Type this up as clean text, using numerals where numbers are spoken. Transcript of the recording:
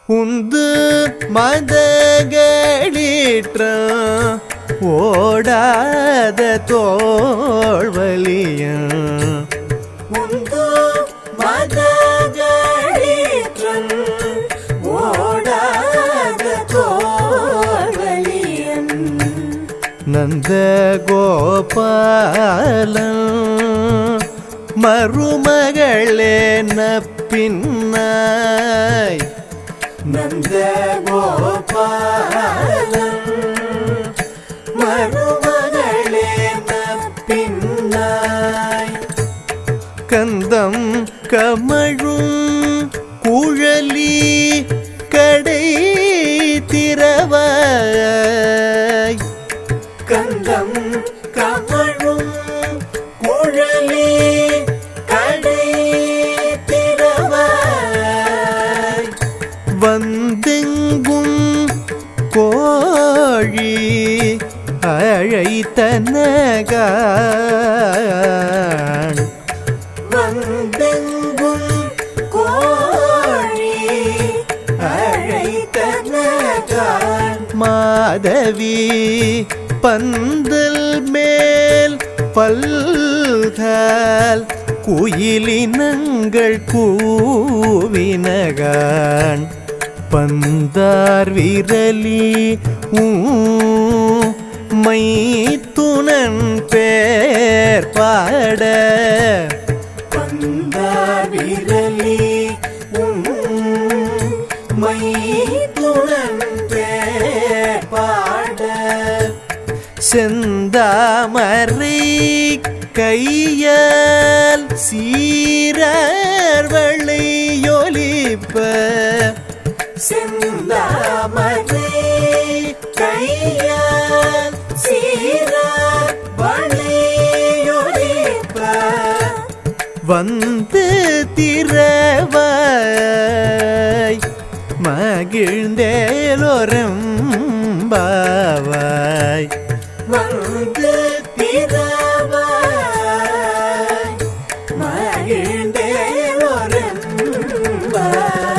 உந்து மதகளீற்ற ஓடாத தோள்வலிய உந்து மதகளீற்ற ஓடாத தோள்வலியன் நந்த கோபாலன் மருமகளே பின்னாய் நந்த கோபாலன் மருமகளே பின்னாய் கந்தம் கமழும் குழலி கடை திறவாய் கந்தம் கமழும் குழலி கடை திறவாய் வந்தெங்கும் கோழி அழைத்தனகான் வந்தெங்கும் கோழி அழைத்தனகான் மாதவி பந்தல் மேல் பல்கால் குயிலினங்கள் கூவினகான் பந்தார் விரலி மைத்துனன் பேர் பாட பந்தார் விரலி மைத்துனன் பேர் பாட செந்தாமரை கையால் சீரார் வளையொலிப்ப செந்தாமரை கையால் சீரார் வளையொலிப்ப வந்து திறவாய் மகிழ்ந்தேலோரம்பாவாய் வந்து திறவாய் மகிழ்ந்தேலோரம்பாவாய்